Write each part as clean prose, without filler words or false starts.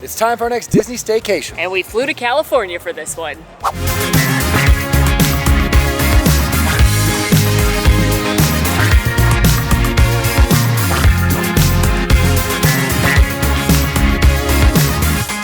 It's time for our next Disney staycation. And we flew to California for this one.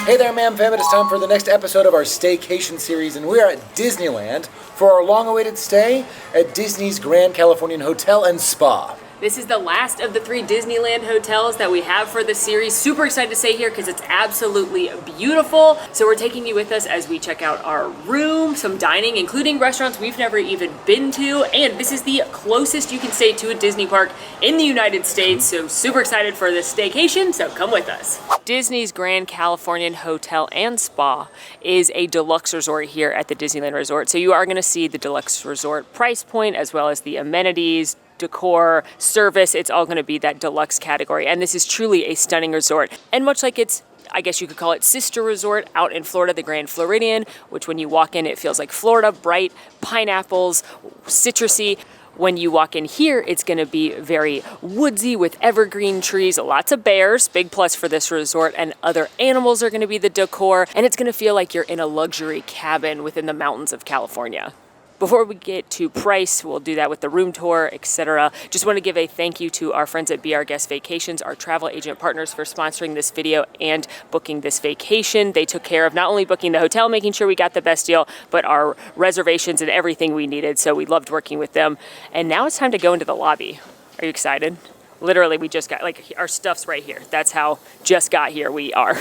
Hey there, Ma'am Fam. It is time for the next episode of our staycation series, and we are at Disneyland for our long-awaited stay at Disney's Grand Californian Hotel and Spa. This is the last of the 3 Disneyland hotels that we have for the series. Super excited to stay here because it's absolutely beautiful. So we're taking you with us as we check out our room, some dining, including restaurants we've never even been to. And this is the closest you can stay to a Disney park in the United States. So super excited for this staycation, so come with us. Disney's Grand Californian Hotel and Spa is a deluxe resort here at the Disneyland Resort. So you are gonna see the deluxe resort price point as well as the amenities, decor, service. It's all going to be that deluxe category. And this is truly a stunning resort. And much like its, I guess you could call it sister resort out in Florida, the Grand Floridian, which when you walk in, it feels like Florida, bright, pineapples, citrusy. When you walk in here, it's going to be very woodsy with evergreen trees, lots of bears, big plus for this resort, and other animals are going to be the decor. And it's going to feel like you're in a luxury cabin within the mountains of California. Before we get to price, we'll do that with the room tour, etc. Just want to give a thank you to our friends at Be Our Guest Vacations, our travel agent partners, for sponsoring this video and booking this vacation. They took care of not only booking the hotel, making sure we got the best deal, but our reservations and everything we needed. So we loved working with them. And now it's time to go into the lobby. Are you excited? Literally, we just got, like, our stuff's right here. That's how just got here we are.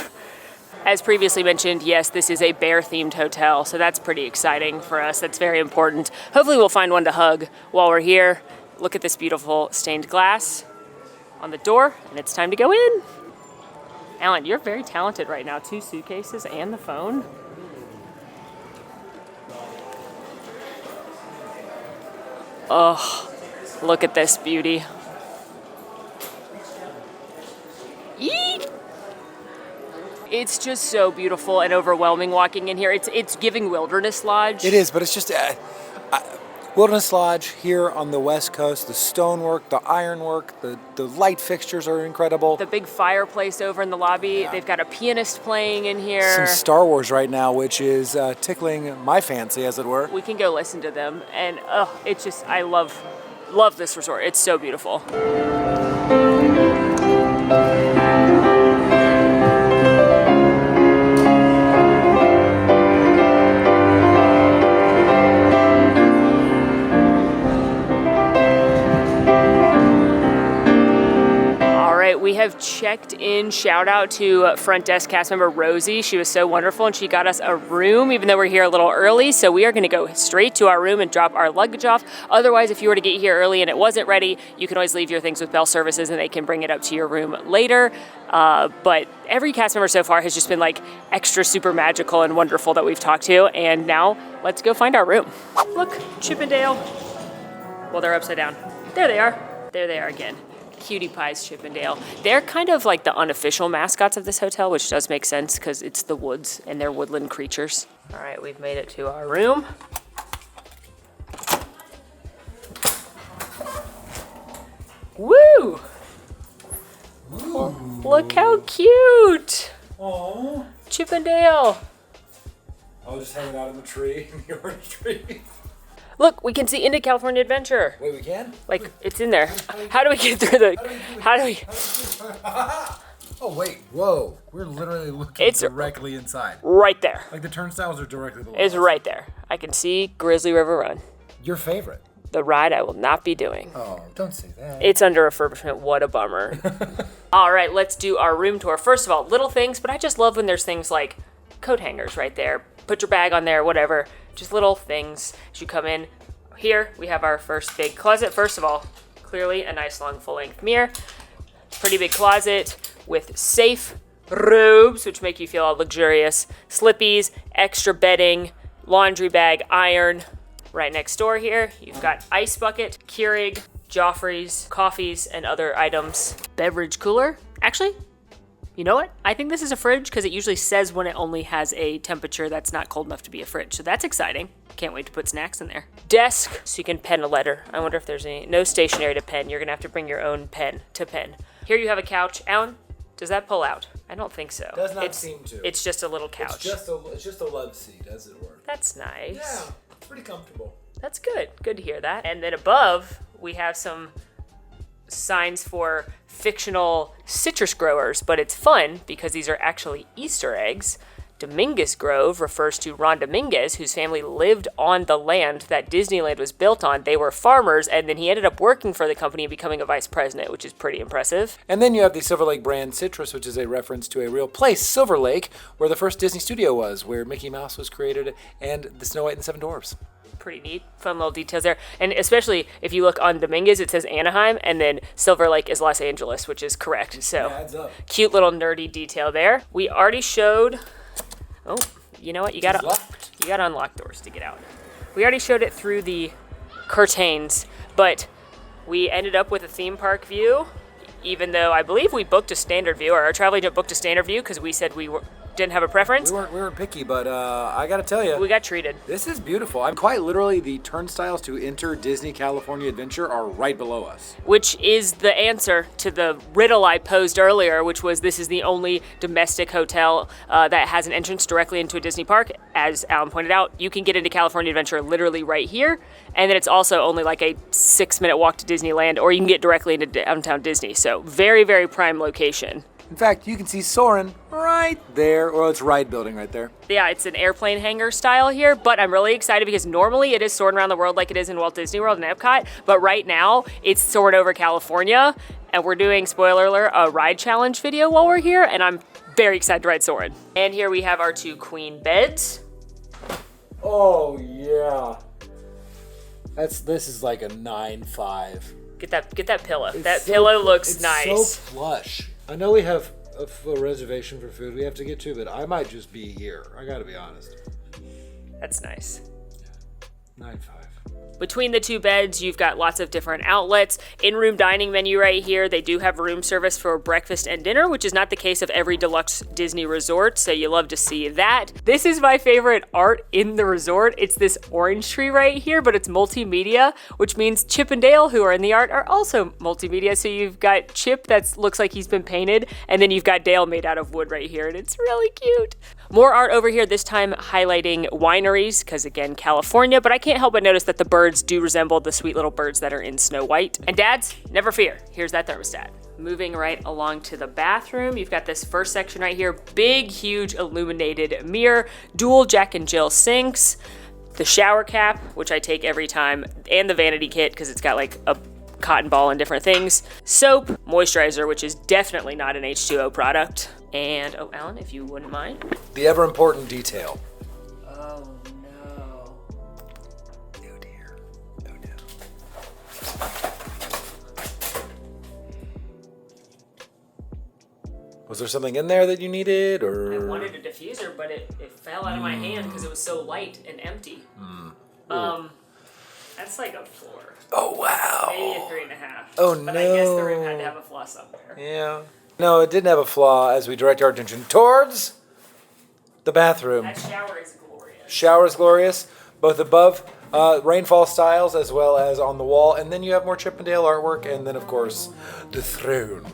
As previously mentioned, yes, this is a bear-themed hotel, so that's pretty exciting for us. That's very important. Hopefully we'll find one to hug while we're here. Look at this beautiful stained glass on the door, and it's time to go in. Alan, you're very talented right now. 2 suitcases and the phone. Oh, look at this beauty. Eek! It's just so beautiful and overwhelming walking in here. It's giving Wilderness Lodge. It is, but it's just Wilderness Lodge here on the West Coast. The stonework, the ironwork, the light fixtures are incredible. The big fireplace over in the lobby. Yeah. They've got a pianist playing in here. Some Star Wars right now, which is tickling my fancy, as it were. We can go listen to them, and it's just, I love this resort. It's so beautiful. We have checked in. Shout out to front desk cast member Rosie. She was so wonderful and she got us a room even though we're here a little early. So we are going to go straight to our room and drop our luggage off. Otherwise, if you were to get here early and it wasn't ready, you can always leave your things with Bell Services and they can bring it up to your room later. But every cast member so far has just been like extra super magical and wonderful that we've talked to. And now let's go find our room. Look, Chippendale. Well, they're upside down. There they are. There they are again. Cutie Pies Chippendale. They're kind of like the unofficial mascots of this hotel, which does make sense because it's the woods and they're woodland creatures. All right, we've made it to our room. Woo! Well, look how cute! Aww. Chippendale. I was just hanging out in the tree, in the orange tree. Look, we can see into California Adventure. Wait, we can? Like, it's in there. How do we get through the... How do we... Oh, wait. Whoa. We're literally looking directly inside. Right there. Like, the turnstiles are directly below. It's right there. I can see Grizzly River Run. Your favorite? The ride I will not be doing. Oh, don't say that. It's under refurbishment. What a bummer. All right, let's do our room tour. First of all, little things, but I just love when there's things like coat hangers right there. Put your bag on there, whatever. Just little things as you come in. Here we have our first big closet. First of all, clearly a nice long full-length mirror. Pretty big closet with safe robes, which make you feel all luxurious. Slippies, extra bedding, laundry bag, iron. Right next door here, you've got ice bucket, Keurig, Joffrey's, coffees, and other items. Beverage cooler. Actually, you know what? I think this is a fridge because it usually says when it only has a temperature that's not cold enough to be a fridge. So that's exciting. Can't wait to put snacks in there. Desk, so you can pen a letter. I wonder if there's no stationery to pen. You're gonna have to bring your own pen to pen. Here you have a couch. Alan, does that pull out? I don't think so. Does not seem to. It's just a little couch. It's just a love seat, as it were. That's nice. Yeah, it's pretty comfortable. That's good. Good to hear that. And then above, we have some signs for fictional citrus growers, but it's fun because these are actually Easter eggs. Dominguez Grove refers to Ron Dominguez, whose family lived on the land that Disneyland was built on. They were farmers, and then he ended up working for the company and becoming a vice president, which is pretty impressive. And then you have the Silver Lake brand citrus, which is a reference to a real place, Silver Lake, where the first Disney studio was, where Mickey Mouse was created, and the Snow White and the Seven Dwarfs. Pretty neat. Fun little details there. And especially if you look on Dominguez, it says Anaheim, and then Silver Lake is Los Angeles, which is correct. So, adds up. Cute little nerdy detail there. We already showed... Oh, you know what? You gotta unlock doors to get out. We already showed it through the curtains, but we ended up with a theme park view, even though I believe we booked a standard view, or our travel agent booked a standard view because we said we didn't have a preference. We weren't picky, but I gotta tell you, we got treated. This is beautiful. I'm quite literally, the turnstiles to enter Disney California Adventure are right below us. Which is the answer to the riddle I posed earlier, which was this is the only domestic hotel that has an entrance directly into a Disney park. As Alan pointed out, you can get into California Adventure literally right here, and then it's also only like a 6-minute walk to Disneyland, or you can get directly into downtown Disney. So very, very prime location. In fact, you can see Soarin' right there, or it's Ride Building right there. Yeah, it's an airplane hangar style here, but I'm really excited because normally it is soaring around the world like it is in Walt Disney World and Epcot, but right now it's soaring over California, and we're doing, spoiler alert, a ride challenge video while we're here, and I'm very excited to ride Soarin'. And here we have our 2 queen beds. Oh yeah. This is like a 9.5. Get that pillow. That pillow looks nice. It's so plush. I know we have a reservation for food we have to get to, but I might just be here. I gotta be honest. That's nice. 9.5. Between the 2 beds, you've got lots of different outlets. In-room dining menu right here. They do have room service for breakfast and dinner, which is not the case of every deluxe Disney resort, so you love to see that. This is my favorite art in the resort. It's this orange tree right here, but it's multimedia, which means Chip and Dale, who are in the art, are also multimedia. So you've got Chip that looks like he's been painted, and then you've got Dale made out of wood right here, and it's really cute. More art over here, this time highlighting wineries, because again, California, but I can't help but notice that the birds do resemble the sweet little birds that are in Snow White. And dads, never fear, here's that thermostat. Moving right along to the bathroom, you've got this first section right here, big, huge illuminated mirror, dual Jack and Jill sinks, the shower cap, which I take every time, and the vanity kit, because it's got like a cotton ball and different things, soap, moisturizer, which is definitely not an H2O product, and, oh, Alan, if you wouldn't mind. The ever important detail. Oh, no. Oh dear. Oh no. Was there something in there that you needed, or? I wanted a diffuser, but it fell out of my hand because it was so light and empty. That's like a 4. Oh wow. Maybe a 3.5. Oh but no. I guess the room had to have a flaw somewhere. Yeah. No, it didn't have a flaw as we direct our attention towards the bathroom. That shower is glorious. Shower is glorious, both above rainfall styles as well as on the wall. And then you have more Chip and Dale artwork, and then of course, the throne.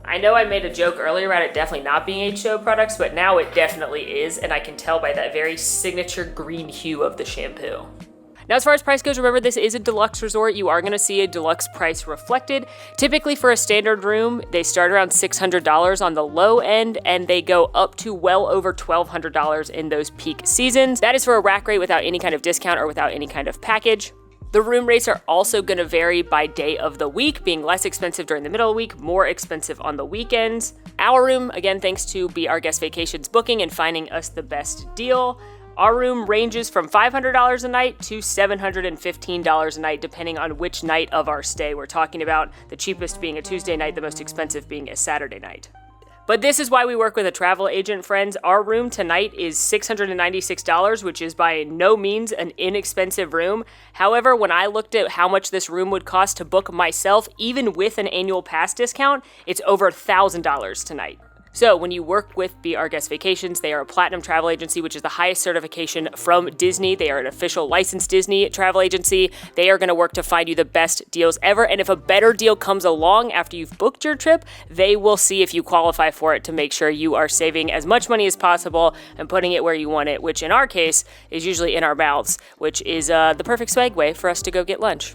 I know I made a joke earlier about it definitely not being H2O products, but now it definitely is, and I can tell by that very signature green hue of the shampoo. Now, as far as price goes, remember this is a deluxe resort. You are going to see a deluxe price reflected. Typically for a standard room, they start around $600 on the low end, and they go up to well over $1,200 in those peak seasons. That is for a rack rate without any kind of discount or without any kind of package. The room rates are also going to vary by day of the week, being less expensive during the middle of the week, more expensive on the weekends. Our room, again, thanks to Be Our Guest Vacations booking and finding us the best deal. Our room ranges from $500 a night to $715 a night, depending on which night of our stay we're talking about, the cheapest being a Tuesday night, the most expensive being a Saturday night. But this is why we work with a travel agent, friends. Our room tonight is $696, which is by no means an inexpensive room. However, when I looked at how much this room would cost to book myself, even with an annual pass discount, it's over $1,000 tonight. So when you work with Be Our Guest Vacations, they are a platinum travel agency, which is the highest certification from Disney. They are an official licensed Disney travel agency. They are going to work to find you the best deals ever. And if a better deal comes along after you've booked your trip, they will see if you qualify for it to make sure you are saving as much money as possible and putting it where you want it, which in our case is usually in our mouths, which is the perfect segue for us to go get lunch.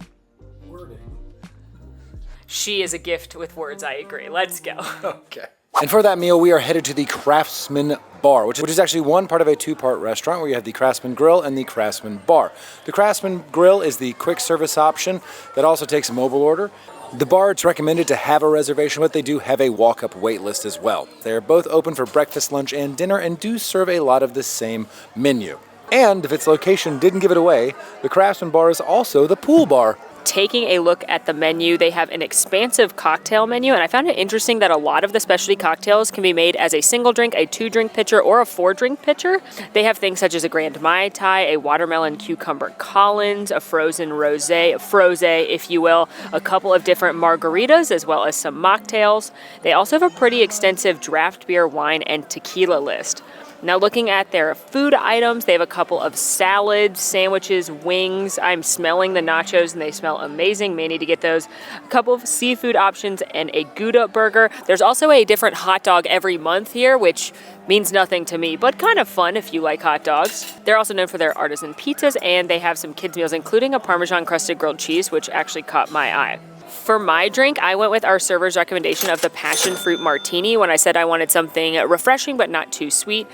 She is a gift with words, I agree. Let's go. Okay. And for that meal, we are headed to the Craftsman Bar, which is actually one part of a two-part restaurant where you have the Craftsman Grill and the Craftsman Bar. The Craftsman Grill is the quick service option that also takes a mobile order. The bar, it's recommended to have a reservation, but they do have a walk-up wait list as well. They are both open for breakfast, lunch, and dinner and do serve a lot of the same menu. And if its location didn't give it away, the Craftsman Bar is also the pool bar. Taking a look at the menu, they have an expansive cocktail menu, and I found it interesting that a lot of the specialty cocktails can be made as a single drink, a 2-drink pitcher, or a 4-drink pitcher. They have things such as a Grand Mai Tai, a watermelon cucumber Collins, a frozen rosé, a frosé, if you will, a couple of different margaritas, as well as some mocktails. They also have a pretty extensive draft beer, wine, and tequila list. Now looking at their food items, they have a couple of salads, sandwiches, wings. I'm smelling the nachos and they smell amazing. May need to get those. A couple of seafood options and a Gouda burger. There's also a different hot dog every month here, which means nothing to me, but kind of fun if you like hot dogs. They're also known for their artisan pizzas, and they have some kids' meals, including a Parmesan crusted grilled cheese, which actually caught my eye. For my drink, I went with our server's recommendation of the passion fruit martini when I said I wanted something refreshing but not too sweet.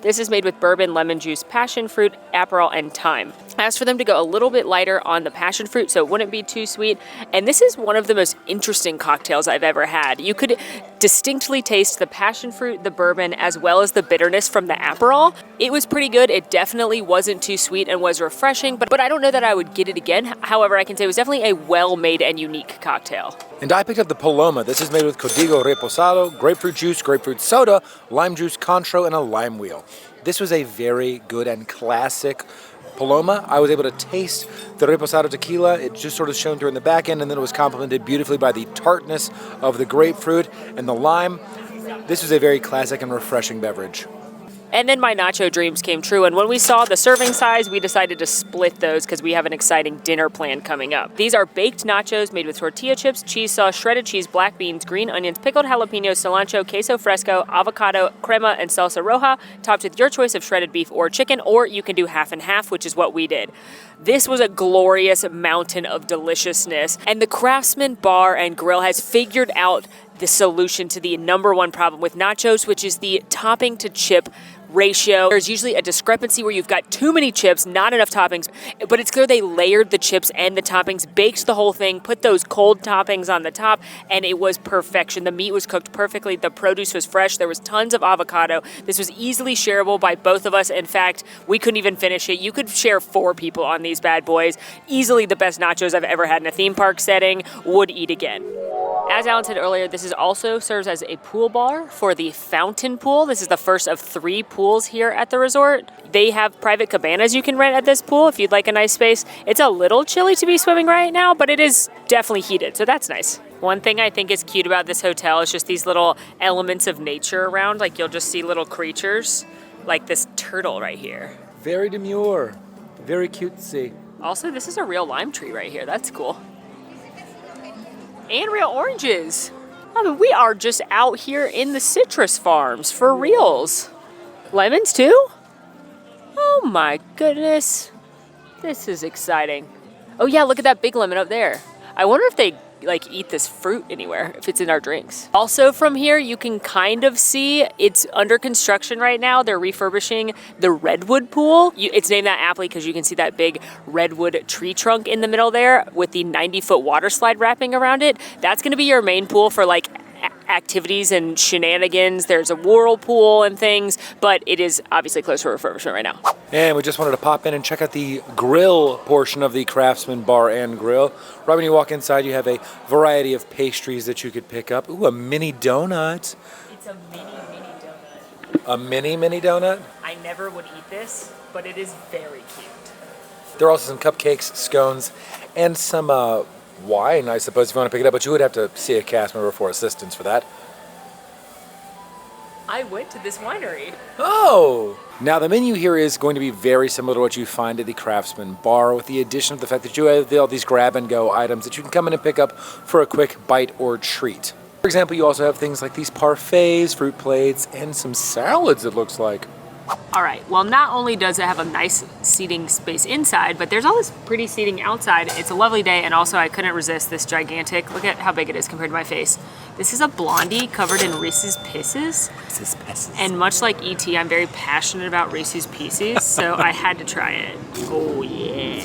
This is made with bourbon, lemon juice, passion fruit, Aperol, and thyme. I asked for them to go a little bit lighter on the passion fruit so it wouldn't be too sweet. And this is one of the most interesting cocktails I've ever had. You could distinctly taste the passion fruit, the bourbon, as well as the bitterness from the Aperol. It was pretty good. It definitely wasn't too sweet and was refreshing, but I don't know that I would get it again. However, I can say it was definitely a well-made and unique cocktail. And I picked up the Paloma. This is made with codigo reposado, grapefruit juice, grapefruit soda, lime juice, contro, and a lime wheel. This was a very good and classic Paloma. I was able to taste the reposado tequila. It just sort of shone through in the back end, and then it was complemented beautifully by the tartness of the grapefruit and the lime. This was a very classic and refreshing beverage. And then my nacho dreams came true, and when we saw the serving size, we decided to split those because we have an exciting dinner plan coming up. These are baked nachos made with tortilla chips, cheese sauce, shredded cheese, black beans, green onions, pickled jalapenos, cilantro, queso fresco, avocado, crema, and salsa roja, topped with your choice of shredded beef or chicken, or you can do half and half, which is what we did. This was a glorious mountain of deliciousness, and the Craftsman Bar and Grill has figured out the solution to the number one problem with nachos, which is the topping to chip ratio. There's usually a discrepancy where you've got too many chips, not enough toppings, but it's clear they layered the chips and the toppings, baked the whole thing, put those cold toppings on the top, and it was perfection. The meat was cooked perfectly. The produce was fresh. There was tons of avocado. This was easily shareable by both of us. In fact, we couldn't even finish it. You could share 4 people on these bad boys. Easily the best nachos I've ever had in a theme park setting. Would eat again. As Alan said earlier, this is also serves as a pool bar for the fountain pool. This is the first of 3 pools here at the resort. They have private cabanas you can rent at this pool if you'd like a nice space. It's a little chilly to be swimming right now, but it is definitely heated, so that's nice. One thing I think is cute about this hotel is just these little elements of nature around. Like you'll just see little creatures, like this turtle right here. Very demure, very cutesy. Also, this is a real lime tree right here. That's cool. And real oranges. I mean, we are just out here in the citrus farms for reals. Lemons too? Oh my goodness. This is exciting. Oh yeah, look at that big lemon up there. I wonder if they eat this fruit anywhere, if it's in our drinks. Also from here, you can kind of see it's under construction right now. They're refurbishing the redwood pool. It's named that aptly because you can see that big redwood tree trunk in the middle there with the 90-foot water slide wrapping around it. That's gonna be your main pool for activities and shenanigans. There's a whirlpool and things, but it is obviously closed for refurbishment right now. And we just wanted to pop in and check out the grill portion of the Craftsman Bar and Grill. Right when you walk inside, you have a variety of pastries that you could pick up. Ooh, a mini donut. It's a mini donut. A mini donut? I never would eat this, but it is very cute. There are also some cupcakes, scones, and some wine, I suppose, if you want to pick it up, but you would have to see a cast member for assistance for that. I went to this winery. Oh! Now the menu here is going to be very similar to what you find at the Craftsman Bar, with the addition of the fact that you have all these grab-and-go items that you can come in and pick up for a quick bite or treat. For example, you also have things like these parfaits, fruit plates, and some salads, it looks like. All right, well, not only does it have a nice seating space inside, but there's all this pretty seating outside. It's a lovely day, and also I couldn't resist this gigantic, look at how big it is compared to my face. This is a blondie covered in Reese's Pieces. Reese's Pieces. And much like E.T., I'm very passionate about Reese's Pieces, so I had to try it. Oh, yeah.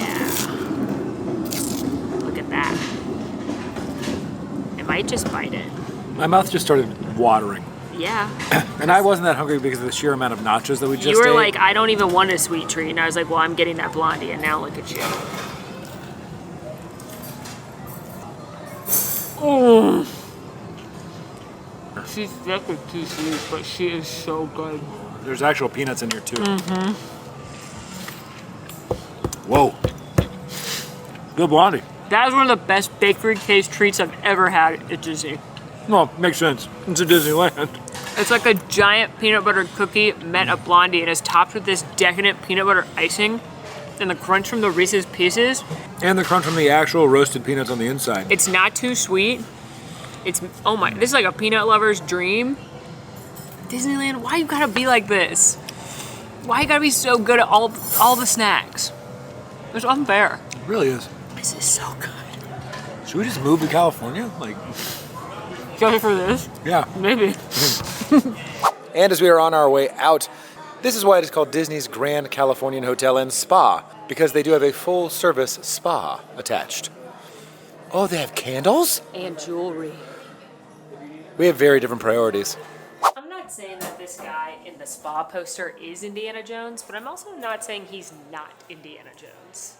Look at that. I might just bite it. My mouth just started watering. Yeah. And I wasn't that hungry because of the sheer amount of nachos that we just ate. You were like, I don't even want a sweet treat. And I was like, well, I'm getting that blondie. And now look at you. Oh. She's definitely too sweet, but she is so good. There's actual peanuts in here too. Mm-hmm. Whoa. Good blondie. That is one of the best bakery taste treats I've ever had at Disney. Well, makes sense. It's a Disneyland. It's like a giant peanut butter cookie met a blondie and is topped with this decadent peanut butter icing and the crunch from the Reese's Pieces. And the crunch from the actual roasted peanuts on the inside. It's not too sweet. It's, oh my, this is like a peanut lover's dream. Disneyland, why you gotta be like this? Why you gotta be so good at all the snacks? It's unfair. It really is. This is so good. Should we just move to California? Like, just for this? yeah. Maybe. And as we are on our way out, this is why it is called Disney's Grand Californian Hotel and Spa, because they do have a full-service spa attached. Oh, they have candles? And jewelry. We have very different priorities. I'm not saying that this guy in the spa poster is Indiana Jones, but I'm also not saying he's not Indiana Jones.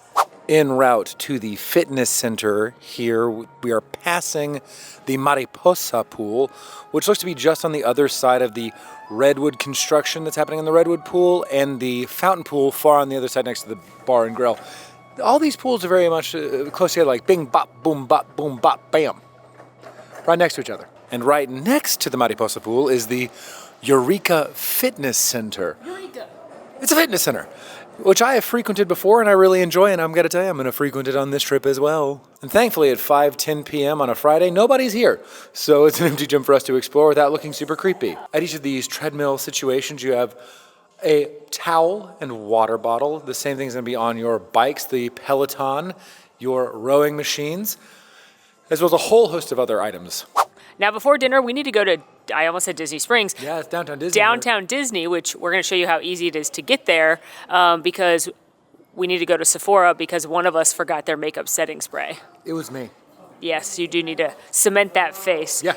En route to the fitness center here, we are passing the Mariposa pool, which looks to be just on the other side of the redwood construction that's happening in the redwood pool, and the fountain pool far on the other side next to the bar and grill. All these pools are very much close together, like bing, bop, boom, bop, bam, right next to each other. And right next to the Mariposa pool is the Eureka Fitness Center. Eureka! It's a fitness center, which I have frequented before and I really enjoy, and I'm going to tell you, I'm going to frequent it on this trip as well. And thankfully at 5:10 p.m. on a Friday, nobody's here. So it's an empty gym for us to explore without looking super creepy. At each of these treadmill situations, you have a towel and water bottle. The same thing's going to be on your bikes, the Peloton, your rowing machines, as well as a whole host of other items. Now before dinner, we need to go to, I almost said Disney Springs. Yeah, it's downtown Disney. Downtown Disney, which we're going to show you how easy it is to get there, because we need to go to Sephora because one of us forgot their makeup setting spray. It was me. Yes, you do need to cement that face. Yeah.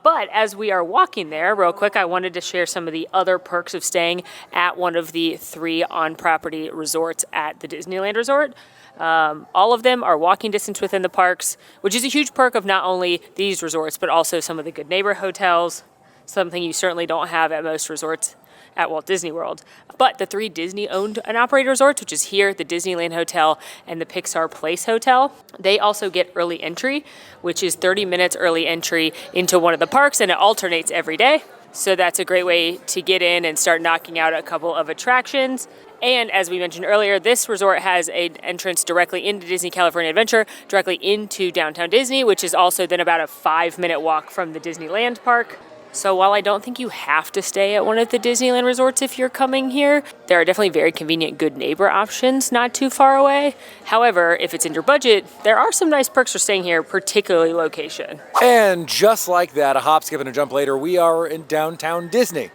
But as we are walking there, real quick, I wanted to share some of the other perks of staying at one of the 3 on-property resorts at the Disneyland Resort. All of them are walking distance within the parks, which is a huge perk of not only these resorts, but also some of the Good Neighbor hotels, something you certainly don't have at most resorts at Walt Disney World. But the 3 Disney-owned and operated resorts, which is here, the Disneyland Hotel and the Pixar Place Hotel, they also get early entry, which is 30 minutes early entry into one of the parks, and it alternates every day. So that's a great way to get in and start knocking out a couple of attractions. And as we mentioned earlier, this resort has an entrance directly into Disney California Adventure, directly into downtown Disney, which is also then about a 5-minute walk from the Disneyland park. So while I don't think you have to stay at one of the Disneyland resorts if you're coming here, there are definitely very convenient Good Neighbor options not too far away. However, if it's in your budget, there are some nice perks for staying here, particularly location. And just like that, a hop, skip, and a jump later, we are in downtown Disney.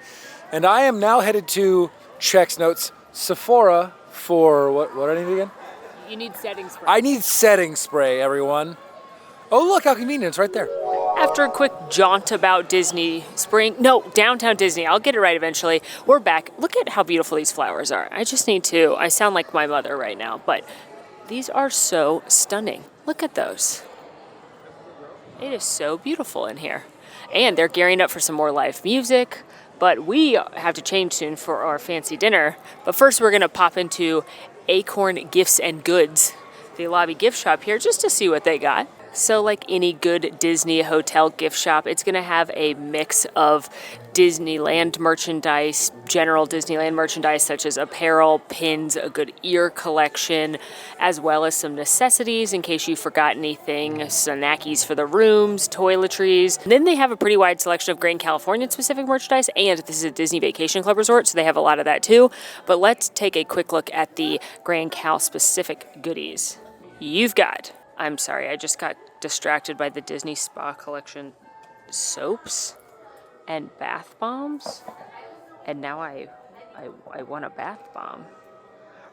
And I am now headed to Chex Notes Sephora for, what do I need again? You need setting spray. I need setting spray, everyone. Oh, look how convenient, it's right there. After a quick jaunt about downtown Disney, I'll get it right eventually. We're back. Look at how beautiful these flowers are. I just need to, I sound like my mother right now, but these are so stunning. Look at those. It is so beautiful in here. And they're gearing up for some more live music, but we have to change soon for our fancy dinner. But first we're gonna pop into Acorn Gifts and Goods, the lobby gift shop here, just to see what they got. So like any good Disney hotel gift shop, it's gonna have a mix of Disneyland merchandise, general Disneyland merchandise such as apparel, pins, a good ear collection, as well as some necessities in case you forgot anything, snackies for the rooms, toiletries. And then they have a pretty wide selection of Grand Californian specific merchandise, and this is a Disney Vacation Club resort, so they have a lot of that too. But let's take a quick look at the Grand Cal specific goodies. You've got, I'm sorry, I just got distracted by the Disney Spa Collection soaps and bath bombs, and now I want a bath bomb.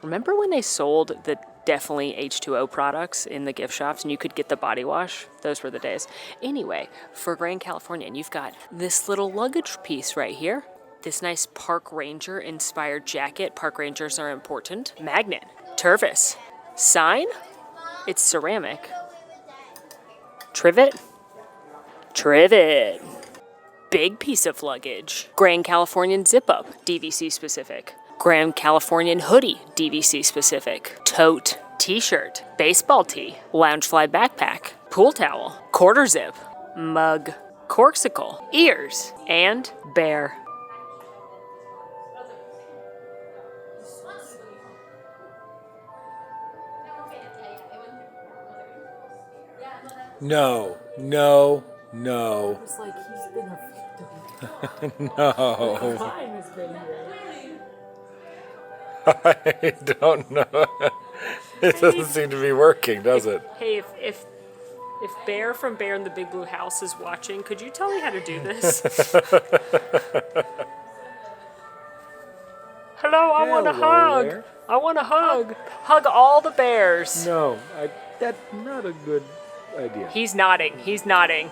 Remember when they sold the definitely H2O products in the gift shops and you could get the body wash? Those were the days. Anyway, for Grand Californian, you've got this little luggage piece right here. This nice Park Ranger inspired jacket. Park Rangers are important. Magnet. Tervis. Sign? It's ceramic. Trivet? Trivet. Big piece of luggage. Grand Californian zip-up, DVC specific. Grand Californian hoodie, DVC specific. Tote, t-shirt, baseball tee, Loungefly backpack, pool towel, quarter zip, mug, corksicle, ears, and bear. No, no, no. It's like he's been a victim. No. Crime has been here. I don't know. It doesn't seem to be working, does it? Hey, if Bear from Bear in the Big Blue House is watching, could you tell me how to do this? Hello, I want a hug. There. I want a hug. Hug all the bears. No, that's not a good idea. He's nodding. He's nodding.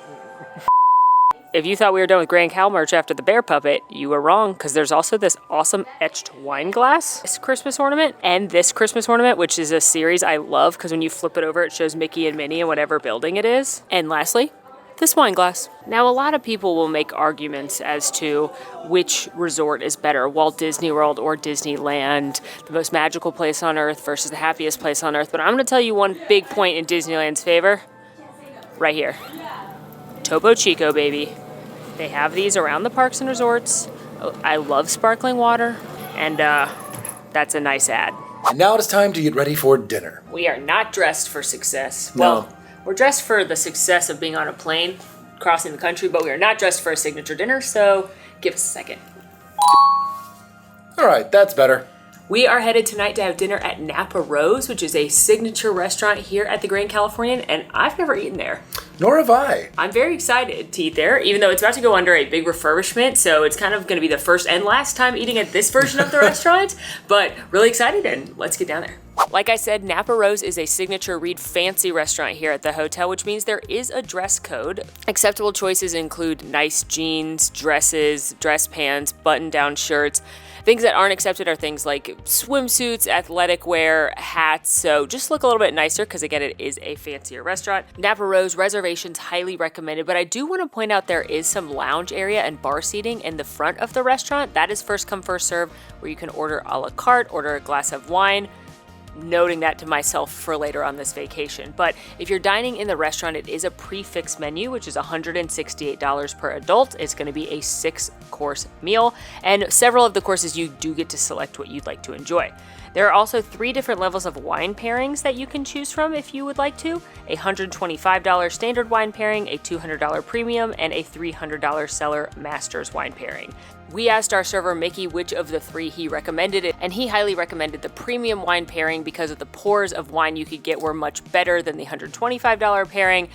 If you thought we were done with Grand Cal merch after the bear puppet, you were wrong, because there's also this awesome etched wine glass, this Christmas ornament, and this Christmas ornament, which is a series I love, because when you flip it over, it shows Mickey and Minnie in whatever building it is. And lastly, this wine glass. Now, a lot of people will make arguments as to which resort is better, Walt Disney World or Disneyland, the most magical place on earth versus the happiest place on earth. But I'm going to tell you one big point in Disneyland's favor, right here. Topo Chico, baby. They have these around the parks and resorts. I love sparkling water, and that's a nice ad. And now it is time to get ready for dinner. We are not dressed for success. No. Well, we're dressed for the success of being on a plane, crossing the country, but we are not dressed for a signature dinner, so give us a second. All right, that's better. We are headed tonight to have dinner at Napa Rose, which is a signature restaurant here at the Grand Californian, and I've never eaten there. Nor have I. I'm very excited to eat there, even though it's about to go under a big refurbishment, so it's kind of going to be the first and last time eating at this version of the restaurant, but really excited, and let's get down there. Like I said, Napa Rose is a signature read fancy restaurant here at the hotel, which means there is a dress code. Acceptable choices include nice jeans, dresses, dress pants, button-down shirts. Things that aren't accepted are things like swimsuits, athletic wear, hats, so just look a little bit nicer because, again, it is a fancier restaurant. Napa Rose reservations highly recommended, but I do want to point out there is some lounge area and bar seating in the front of the restaurant. That is first come, first serve, where you can order a la carte, order a glass of wine, noting that to myself for later on this vacation. But if you're dining in the restaurant, it is a prix-fixe menu, which is $168 per adult. It's going to be a 6-course meal, and several of the courses you do get to select what you'd like to enjoy. There are also 3 different levels of wine pairings that you can choose from if you would like to. A $125 standard wine pairing, a $200 premium, and a $300 cellar master's wine pairing. We asked our server Mickey which of the 3 he recommended it, and he highly recommended the premium wine pairing because of the pours of wine you could get were much better than the $125 pairing,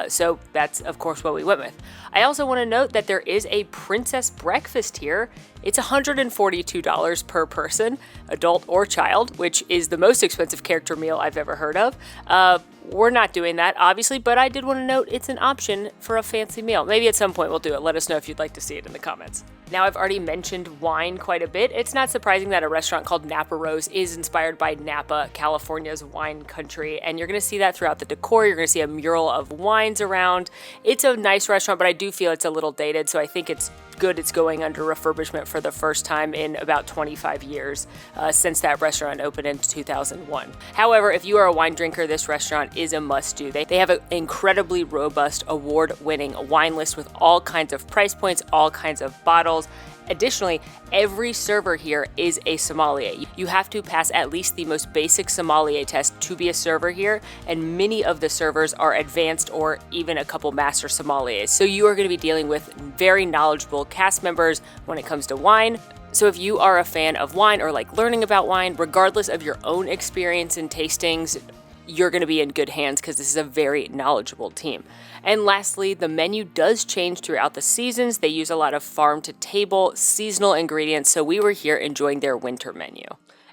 so that's of course what we went with. I also want to note that there is a princess breakfast here. It's $142 per person, adult or child, which is the most expensive character meal I've ever heard of. We're not doing that, obviously, but I did want to note it's an option for a fancy meal. Maybe at some point we'll do it. Let us know if you'd like to see it in the comments. Now, I've already mentioned wine quite a bit. It's not surprising that a restaurant called Napa Rose is inspired by Napa, California's wine country, and you're going to see that throughout the decor. You're going to see a mural of wines around. It's a nice restaurant, but I do feel it's a little dated, so I think it's good it's going under refurbishment for the first time in about 25 years since that restaurant opened in 2001. However, if you are a wine drinker, this restaurant is a must-do. They have an incredibly robust, award-winning wine list with all kinds of price points, all kinds of bottles. Additionally, every server here is a sommelier. You have to pass at least the most basic sommelier test to be a server here, and many of the servers are advanced or even a couple master sommeliers. So you are going to be dealing with very knowledgeable cast members when it comes to wine. So if you are a fan of wine or like learning about wine, regardless of your own experience in tastings, you're going to be in good hands because this is a very knowledgeable team. And lastly, the menu does change throughout the seasons. They use a lot of farm-to-table seasonal ingredients, so we were here enjoying their winter menu.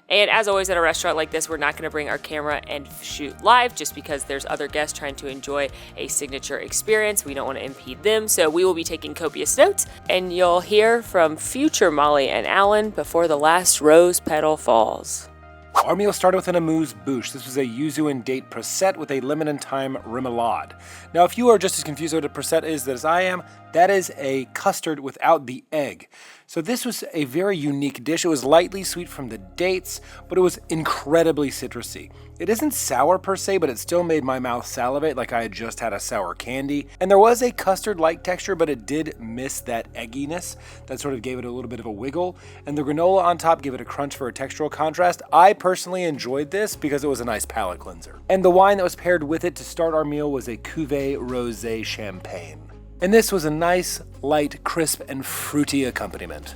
And as always at a restaurant like this, we're not going to bring our camera and shoot live just because there's other guests trying to enjoy a signature experience. We don't want to impede them, so we will be taking copious notes, and you'll hear from future Molly and Alan before the last rose petal falls. Our meal started with an amuse-bouche. This was a yuzu and date prosciutto with a lemon and thyme remoulade. Now, if you are just as confused what a prosciutto is as I am, that is a custard without the egg. So this was a very unique dish. It was lightly sweet from the dates, but it was incredibly citrusy. It isn't sour per se, but it still made my mouth salivate like I had just had a sour candy. And there was a custard-like texture, but it did miss that egginess that sort of gave it a little bit of a wiggle. And the granola on top gave it a crunch for a textural contrast. I personally enjoyed this because it was a nice palate cleanser. And the wine that was paired with it to start our meal was a Cuvée Rosé Champagne. And this was a nice, light, crisp, and fruity accompaniment.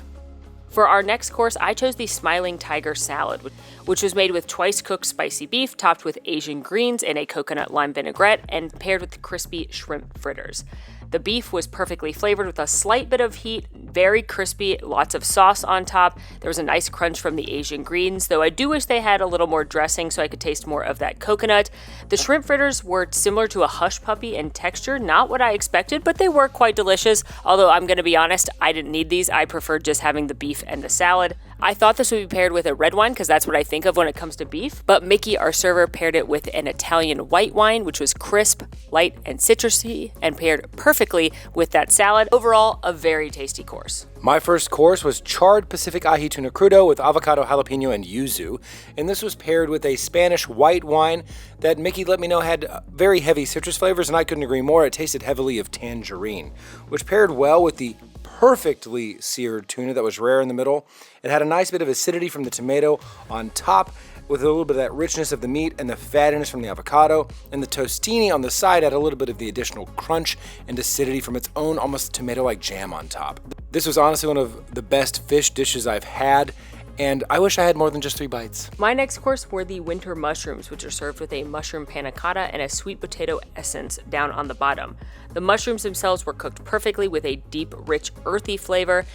For our next course, I chose the Smiling Tiger Salad, which was made with twice cooked spicy beef, topped with Asian greens and a coconut lime vinaigrette, and paired with crispy shrimp fritters. The beef was perfectly flavored with a slight bit of heat, very crispy, lots of sauce on top. There was a nice crunch from the Asian greens, though I do wish they had a little more dressing so I could taste more of that coconut. The shrimp fritters were similar to a hush puppy in texture, not what I expected, but they were quite delicious. Although I'm going to be honest, I didn't need these. I preferred just having the beef and the salad. I thought this would be paired with a red wine because that's what I think of when it comes to beef, but Mickey, our server, paired it with an Italian white wine, which was crisp, light, and citrusy, and paired perfectly with that salad. Overall, a very tasty course. My first course was charred Pacific ahi tuna crudo with avocado, jalapeno, and yuzu, and this was paired with a Spanish white wine that Mickey let me know had very heavy citrus flavors, and I couldn't agree more. It tasted heavily of tangerine, which paired well with the perfectly seared tuna that was rare in the middle. It had a nice bit of acidity from the tomato on top, with a little bit of that richness of the meat and the fattiness from the avocado, and the tostini on the side had a little bit of the additional crunch and acidity from its own almost tomato-like jam on top. This was honestly one of the best fish dishes I've had, and I wish I had more than just 3 bites. My next course were the winter mushrooms, which are served with a mushroom panna cotta and a sweet potato essence down on the bottom. The mushrooms themselves were cooked perfectly with a deep, rich, earthy flavor.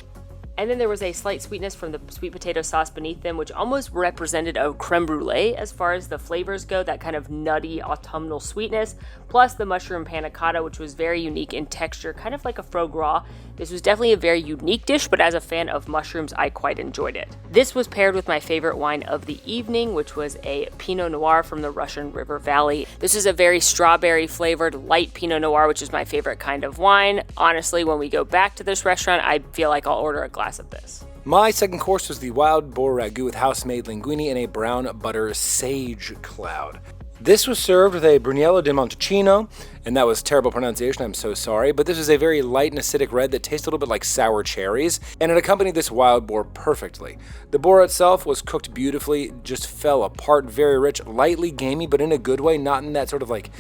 And then there was a slight sweetness from the sweet potato sauce beneath them, which almost represented a creme brulee as far as the flavors go, that kind of nutty autumnal sweetness, plus the mushroom panna cotta, which was very unique in texture, kind of like a foie gras. This was definitely a very unique dish, but as a fan of mushrooms, I quite enjoyed it. This was paired with my favorite wine of the evening, which was a Pinot Noir from the Russian River Valley. This is a very strawberry flavored light Pinot Noir, which is my favorite kind of wine. Honestly, when we go back to this restaurant, I feel like I'll order a glass of this. My second course was the wild boar ragu with house-made linguine and a brown butter sage cloud. This was served with a Brunello di Montalcino, and that was terrible pronunciation, I'm so sorry, but this was a very light and acidic red that tasted a little bit like sour cherries, and it accompanied this wild boar perfectly. The boar itself was cooked beautifully, just fell apart, very rich, lightly gamey, but in a good way, not in that sort of like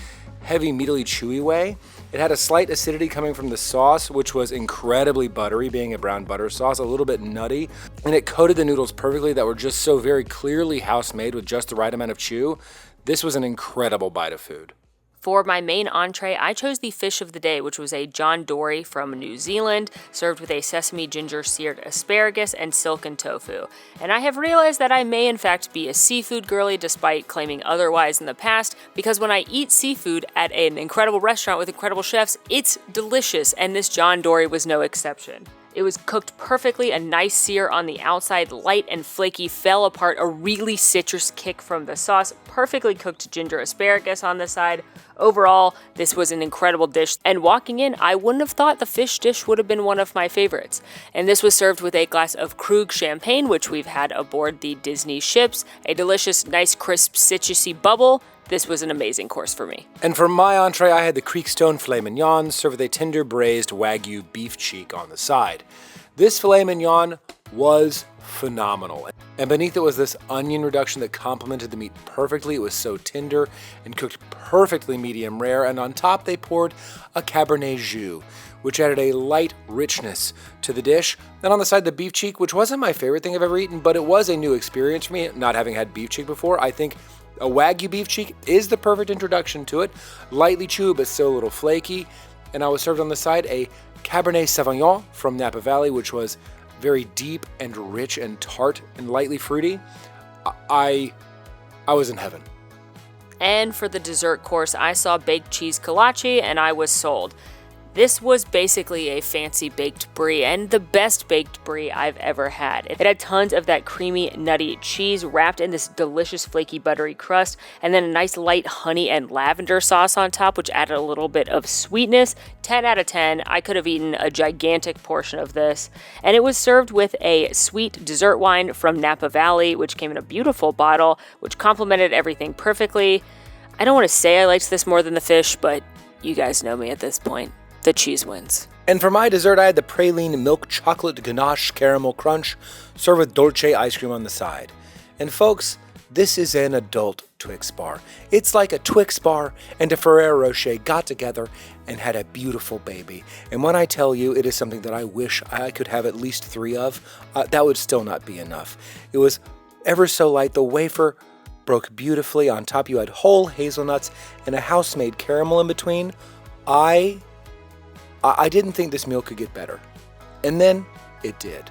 heavy, meatily, chewy way. It had a slight acidity coming from the sauce, which was incredibly buttery, being a brown butter sauce, a little bit nutty, and it coated the noodles perfectly that were just so very clearly house-made with just the right amount of chew. This was an incredible bite of food. For my main entree, I chose the fish of the day, which was a John Dory from New Zealand, served with a sesame ginger seared asparagus and silken tofu. And I have realized that I may in fact be a seafood girly despite claiming otherwise in the past, because when I eat seafood at an incredible restaurant with incredible chefs, it's delicious, and this John Dory was no exception. It was cooked perfectly, a nice sear on the outside, light and flaky, fell apart, a really citrus kick from the sauce, perfectly cooked ginger asparagus on the side. Overall, this was an incredible dish, and walking in, I wouldn't have thought the fish dish would have been one of my favorites. And this was served with a glass of Krug champagne, which we've had aboard the Disney ships, a delicious, nice, crisp, citrusy bubble. This was an amazing course for me. And for my entree, I had the Creekstone filet mignon served with a tender braised Wagyu beef cheek on the side. This filet mignon was phenomenal. And beneath it was this onion reduction that complemented the meat perfectly. It was so tender and cooked perfectly medium rare. And on top, they poured a Cabernet Jus, which added a light richness to the dish. And on the side, the beef cheek, which wasn't my favorite thing I've ever eaten, but it was a new experience for me, not having had beef cheek before. I think a Wagyu beef cheek is the perfect introduction to it. Lightly chewy, but still a little flaky. And I was served on the side a Cabernet Sauvignon from Napa Valley, which was very deep and rich and tart and lightly fruity. I was in heaven. And for the dessert course, I saw baked cheese kolache and I was sold. This was basically a fancy baked brie, and the best baked brie I've ever had. It had tons of that creamy, nutty cheese wrapped in this delicious, flaky, buttery crust, and then a nice light honey and lavender sauce on top, which added a little bit of sweetness. 10 out of 10. I could have eaten a gigantic portion of this. And it was served with a sweet dessert wine from Napa Valley, which came in a beautiful bottle, which complemented everything perfectly. I don't want to say I liked this more than the fish, but you guys know me at this point. The cheese wins. And for my dessert, I had the praline milk chocolate ganache caramel crunch served with dolce ice cream on the side. And folks, this is an adult Twix bar. It's like a Twix bar and a Ferrero Rocher got together and had a beautiful baby. And when I tell you it is something that I wish I could have at least 3 of, that would still not be enough. It was ever so light. The wafer broke beautifully. On top you had whole hazelnuts and a house-made caramel in between. I didn't think this meal could get better. And then it did.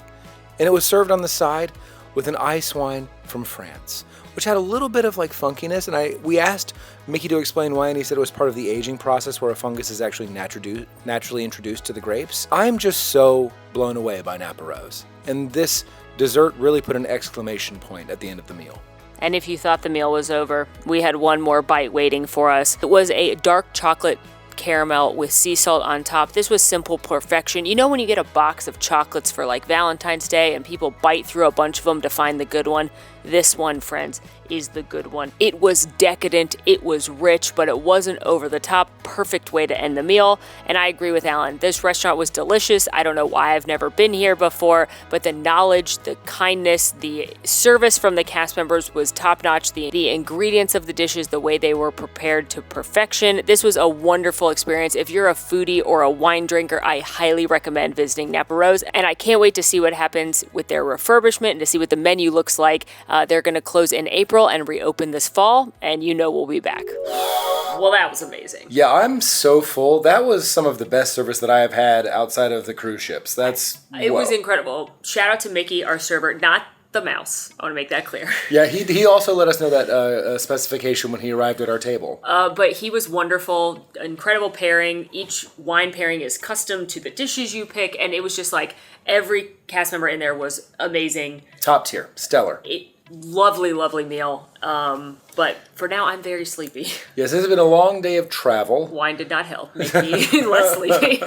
And it was served on the side with an ice wine from France, which had a little bit of like funkiness. And we asked Mickey to explain why, and he said it was part of the aging process where a fungus is actually naturally introduced to the grapes. I'm just so blown away by Napa Rose. And this dessert really put an exclamation point at the end of the meal. And if you thought the meal was over, we had one more bite waiting for us. It was a dark chocolate caramel with sea salt on top. This was simple perfection. You know when you get a box of chocolates for like Valentine's Day and people bite through a bunch of them to find the good one? This one, friends, is the good one. It was decadent, it was rich, but it wasn't over the top. Perfect way to end the meal. And I agree with Alan. This restaurant was delicious. I don't know why I've never been here before, but the knowledge, the kindness, the service from the cast members was top-notch. The ingredients of the dishes, the way they were prepared to perfection. This was a wonderful experience. If you're a foodie or a wine drinker, I highly recommend visiting Napa Rose, and I can't wait to see what happens with their refurbishment and to see what the menu looks like. They're going to close in April and reopen this fall, and you know we'll be back. Well, that was amazing. Yeah, I'm so full. That was some of the best service that I have had outside of the cruise ships. It was incredible. Shout out to Mickey, our server, not the mouse. I want to make that clear. Yeah, he also let us know that specification when he arrived at our table. But he was wonderful, incredible pairing. Each wine pairing is custom to the dishes you pick, and it was just like every cast member in there was amazing. Top tier, stellar. Lovely, lovely meal. But for now, I'm very sleepy. Yes, this has been a long day of travel. Wine did not help make me less sleepy.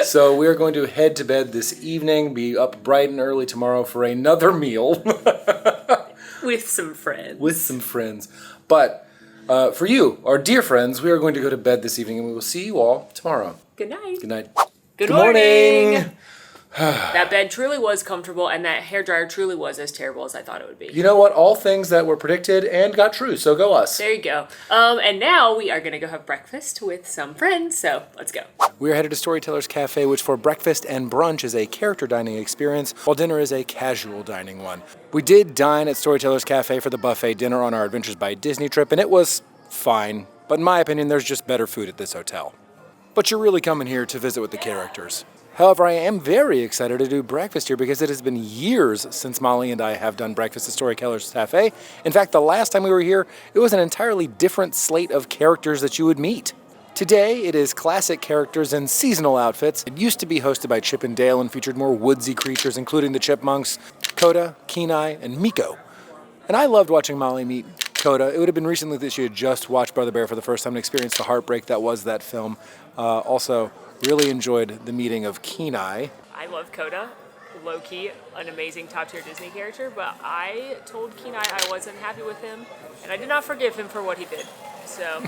So we are going to head to bed this evening, be up bright and early tomorrow for another meal. With some friends. But for you, our dear friends, we are going to go to bed this evening, and we will see you all tomorrow. Good night. Good night. Good morning. That bed truly was comfortable, and that hairdryer truly was as terrible as I thought it would be. You know what? All things that were predicted and got true, so go us. There you go. And now we are going to go have breakfast with some friends, so let's go. We are headed to Storyteller's Cafe, which for breakfast and brunch is a character dining experience, while dinner is a casual dining one. We did dine at Storyteller's Cafe for the buffet dinner on our Adventures by Disney trip, and it was fine. But in my opinion, there's just better food at this hotel. But you're really coming here to visit with the characters. However, I am very excited to do breakfast here because it has been years since Molly and I have done breakfast at Storyteller's Cafe. In fact, the last time we were here, it was an entirely different slate of characters that you would meet. Today, it is classic characters and seasonal outfits. It used to be hosted by Chip and Dale and featured more woodsy creatures, including the chipmunks, Coda, Kenai, and Miko. And I loved watching Molly meet Coda. It would have been recently that she had just watched Brother Bear for the first time and experienced the heartbreak that was that film. Also, really enjoyed the meeting of Kenai. I love Coda. Low-key, an amazing top-tier Disney character, but I told Kenai I wasn't happy with him, and I did not forgive him for what he did. So,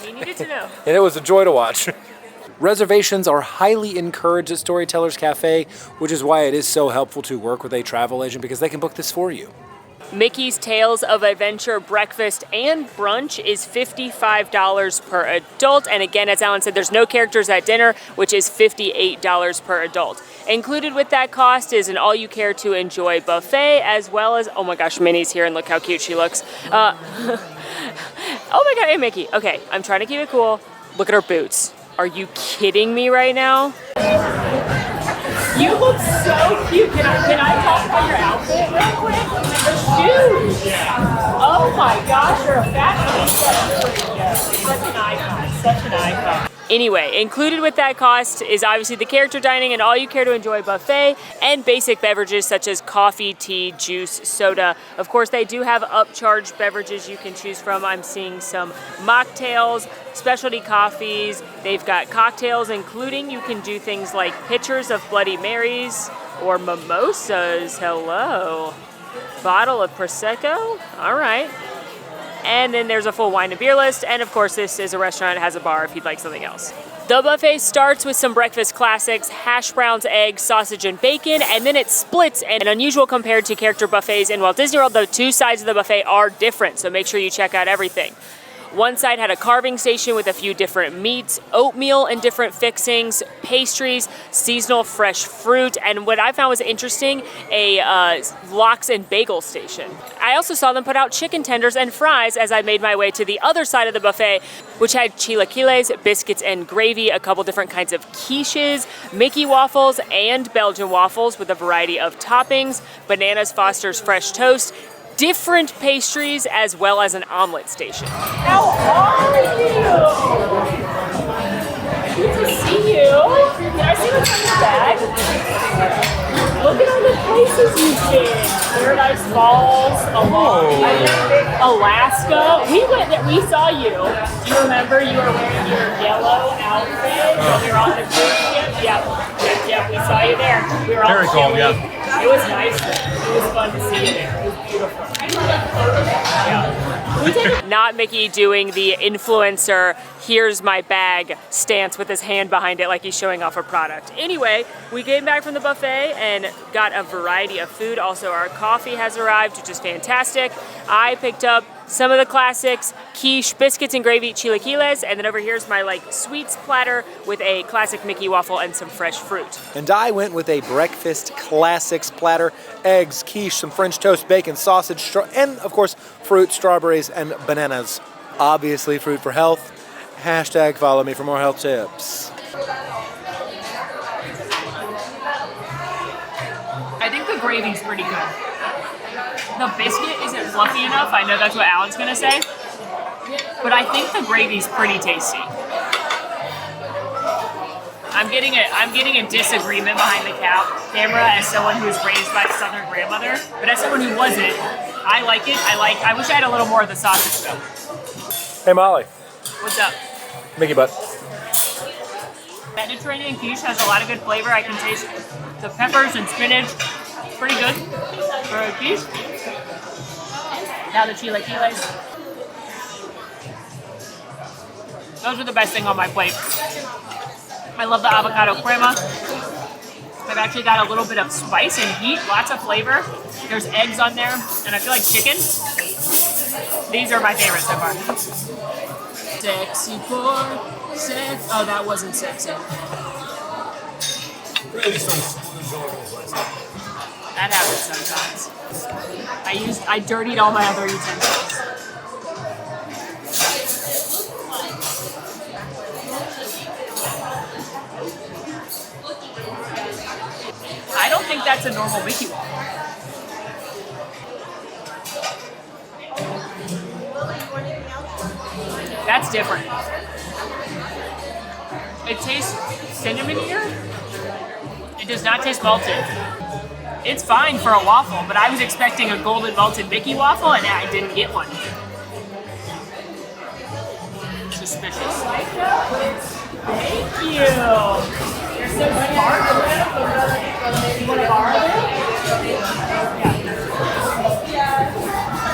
he needed to know. And it was a joy to watch. Reservations are highly encouraged at Storytellers Cafe, which is why it is so helpful to work with a travel agent because they can book this for you. Mickey's Tales of Adventure breakfast and brunch is $55 per adult. And again, as Alan said, there's no characters at dinner, which is $58 per adult. Included with that cost is an all-you-care-to-enjoy buffet, as well as, oh my gosh, Minnie's here and look how cute she looks. Oh my God, hey Mickey. Okay, I'm trying to keep it cool. Look at her boots. Are you kidding me right now? You look so cute. Can I talk about your outfit real quick? The shoes. Oh my gosh, you're a fashion such an icon. Such an icon. Anyway, included with that cost is obviously the character dining and all you care to enjoy buffet and basic beverages such as coffee, tea, juice, soda. Of course, they do have upcharged beverages you can choose from. I'm seeing some mocktails, specialty coffees. They've got cocktails, including you can do things like pitchers of Bloody Marys or mimosas. Hello. Bottle of Prosecco. All right. And then there's a full wine and beer list. And of course, this is a restaurant that has a bar if you'd like something else. The buffet starts with some breakfast classics, hash browns, eggs, sausage, and bacon, and then it splits and unusual compared to character buffets in Walt Disney World. The two sides of the buffet are different, so make sure you check out everything. One side had a carving station with a few different meats, oatmeal and different fixings, pastries, seasonal fresh fruit, and what I found was interesting, a lox and bagel station. I also saw them put out chicken tenders and fries as I made my way to the other side of the buffet, which had chilaquiles, biscuits and gravy, a couple different kinds of quiches, Mickey waffles, and Belgian waffles with a variety of toppings, Bananas Foster's fresh toast, different pastries, as well as an omelet station. How are you? Good to see you. Can I see what's in your bag? Look at all the places you've been. Paradise Falls, Alaska. We went there. We saw you. Do you remember you were wearing your yellow outfit when we were on the cruise ship? Yep. We saw you there. We were all Very cool, yeah. It was nice. It was fun to see you there. It was beautiful. Yeah. Not Mickey doing the influencer, here's my bag stance with his hand behind it like he's showing off a product. Anyway, we came back from the buffet and got a variety of food. Also, our coffee has arrived, which is fantastic. I picked up some of the classics, quiche, biscuits and gravy, chilaquiles, and then over here's my sweets platter with a classic Mickey waffle and some fresh fruit. And I went with a breakfast classics platter, eggs, quiche, some French toast, bacon, sausage, and of course, fruit, strawberries, and bananas. Obviously, fruit for health. Hashtag follow me for more health tips. I think the gravy's pretty good. The biscuit isn't fluffy enough. I know that's what Alan's gonna say. But I think the gravy's pretty tasty. I'm getting a disagreement behind the camera as someone who's raised by a Southern grandmother. But as someone who wasn't, I like it. I wish I had a little more of the sausage though. Hey Molly. What's up? Mickey butt. Mediterranean quiche has a lot of good flavor. I can taste the peppers and spinach. Pretty good for a quiche. Now the chilaquiles. Those are the best thing on my plate. I love the avocado crema. I've actually got a little bit of spice and heat, lots of flavor. There's eggs on there, and I feel like chicken. These are my favorites so far. Sexy boy, sex. Oh, that wasn't sexy. That happens sometimes. I dirtied all my other utensils. I don't think that's a normal Mickey waffle. That's different. It tastes cinnamon here. It does not taste malted. It's fine for a waffle, but I was expecting a golden malted Mickey waffle and I didn't get one. Suspicious. Thank you. You're so smart. You want to borrow it?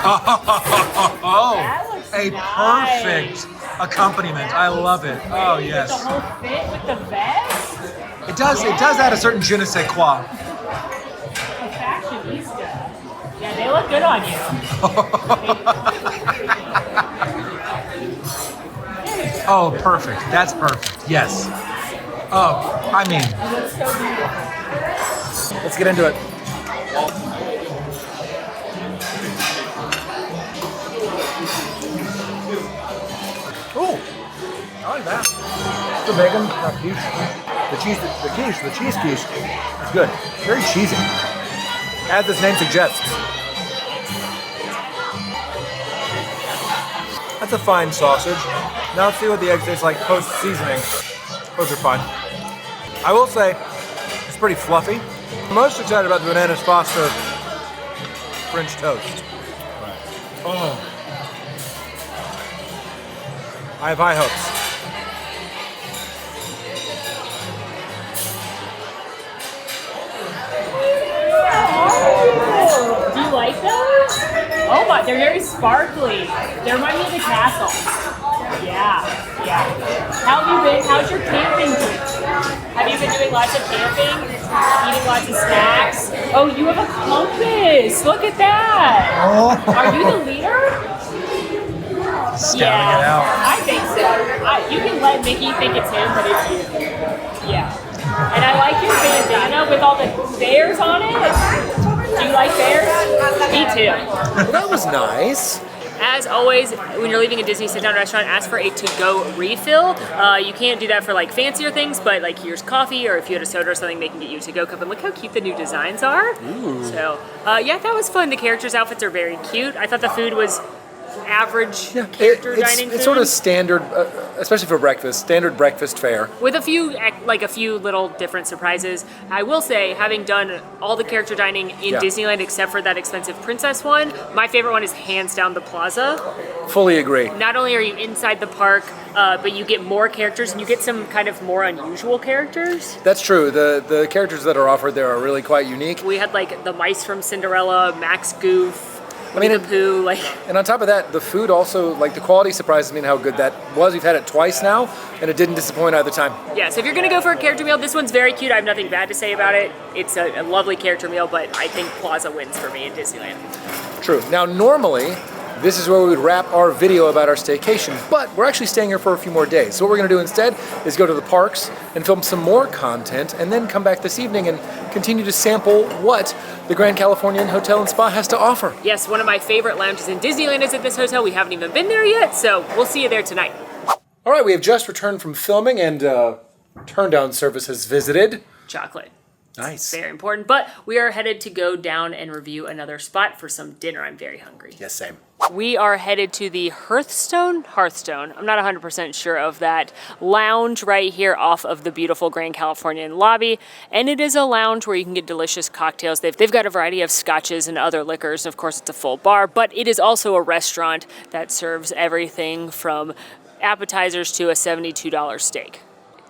Oh, That looks a nice. perfect accompaniment. I love it. Oh, With the yes. whole fit with the vest? It does add a certain je ne sais quoi. A fashionista. Yeah, they look good on you. Oh, perfect. That's perfect. Yes. Oh, I mean, Let's get into it. Oh, I like that. The bacon, that quiche, the cheese quiche is good. Very cheesy, as this name suggests. That's a fine sausage. Now let's see what the eggs taste like post seasoning. Those are fine. I will say, it's pretty fluffy. I'm most excited about the Bananas Foster French toast. Oh. I have high hopes. Do you like those? Oh my, they're very sparkly. They remind me of the castle. Yeah. How have you been? How's your camping been? Have you been doing lots of camping? Eating lots of snacks? Oh, you have a compass. Look at that. Are you the leader? scouting it out. I think so. You can let Mickey think it's him, but it's you. Yeah. And I like your bandana with all the bears on it. Do you like bears? Me too. Well, that was nice. As always, when you're leaving a Disney sit-down restaurant, ask for a to-go refill. You can't do that for like fancier things, but like here's coffee, or if you had a soda or something, they can get you a to-go cup. And look how cute the new designs are. Ooh. So, yeah, that was fun. The characters' outfits are very cute. I thought the food was average character dining food. It's sort of standard, especially for breakfast, standard breakfast fare. With a few little different surprises. I will say, having done all the character dining in Disneyland except for that expensive princess one, my favorite one is hands down the Plaza. Fully agree. Not only are you inside the park, but you get more characters and you get some kind of more unusual characters. That's true. The characters that are offered there are really quite unique. We had like the mice from Cinderella, Max Goof, Winnie the Pooh, And on top of that, the food also, like the quality surprises me in how good that was. We've had it twice now, and it didn't disappoint either time. Yeah, so if you're gonna go for a character meal, this one's very cute. I have nothing bad to say about it. It's a lovely character meal, but I think Plaza wins for me in Disneyland. True. Now, normally, this is where we would wrap our video about our staycation, but we're actually staying here for a few more days. So what we're gonna do instead is go to the parks and film some more content, and then come back this evening and continue to sample what the Grand Californian Hotel and Spa has to offer. Yes, one of my favorite lounges in Disneyland is at this hotel. We haven't even been there yet, so we'll see you there tonight. All right, we have just returned from filming, and turn-down service has visited. Chocolate. Nice. Very important, but we are headed to go down and review another spot for some dinner. I'm very hungry. Yes, same. We are headed to the Hearthstone, I'm not 100% sure of that, lounge right here off of the beautiful Grand Californian lobby. And it is a lounge where you can get delicious cocktails. They've got a variety of scotches and other liquors. And of course, it's a full bar, but it is also a restaurant that serves everything from appetizers to a $72 steak.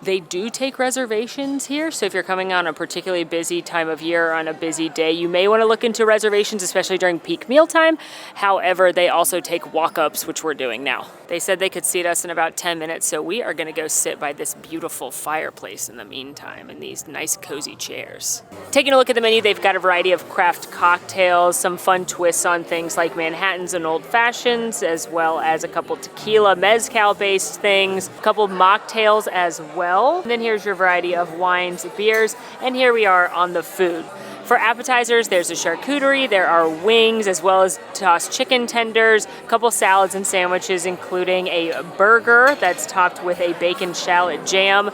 They do take reservations here, so if you're coming on a particularly busy time of year or on a busy day, you may want to look into reservations, especially during peak mealtime. However, they also take walk-ups, which we're doing now. They said they could seat us in about 10 minutes, so we are going to go sit by this beautiful fireplace in the meantime in these nice cozy chairs. Taking a look at the menu, they've got a variety of craft cocktails, some fun twists on things like Manhattans and Old Fashions, as well as a couple tequila, mezcal-based things, a couple mocktails as well. And then here's your variety of wines, beers, and here we are on the food. For appetizers, there's a charcuterie, there are wings, as well as tossed chicken tenders, a couple salads and sandwiches, including a burger that's topped with a bacon shallot jam.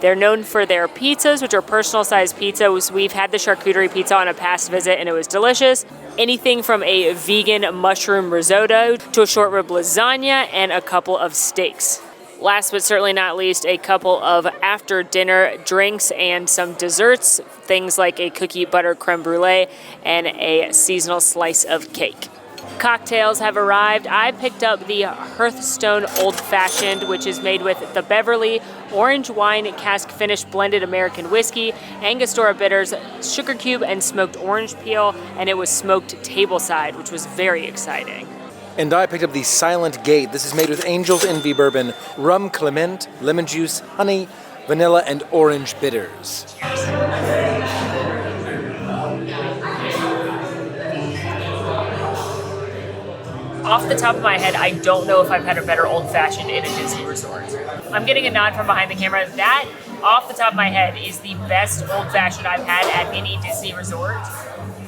They're known for their pizzas, which are personal-sized pizzas. We've had the charcuterie pizza on a past visit, and it was delicious. Anything from a vegan mushroom risotto to a short rib lasagna and a couple of steaks. Last but certainly not least, a couple of after dinner drinks and some desserts, things like a cookie butter creme brulee and a seasonal slice of cake. Cocktails have arrived. I picked up the Hearthstone Old Fashioned, which is made with the Beverly Orange Wine Cask Finish Blended American Whiskey, Angostura Bitters, Sugar Cube, and Smoked Orange Peel, and it was smoked tableside, which was very exciting. And I picked up the Silent Gate. This is made with Angel's Envy bourbon, rum clement, lemon juice, honey, vanilla, and orange bitters. Off the top of my head, I don't know if I've had a better old-fashioned in a Disney resort. I'm getting a nod from behind the camera. That, off the top of my head, is the best old-fashioned I've had at any Disney resort.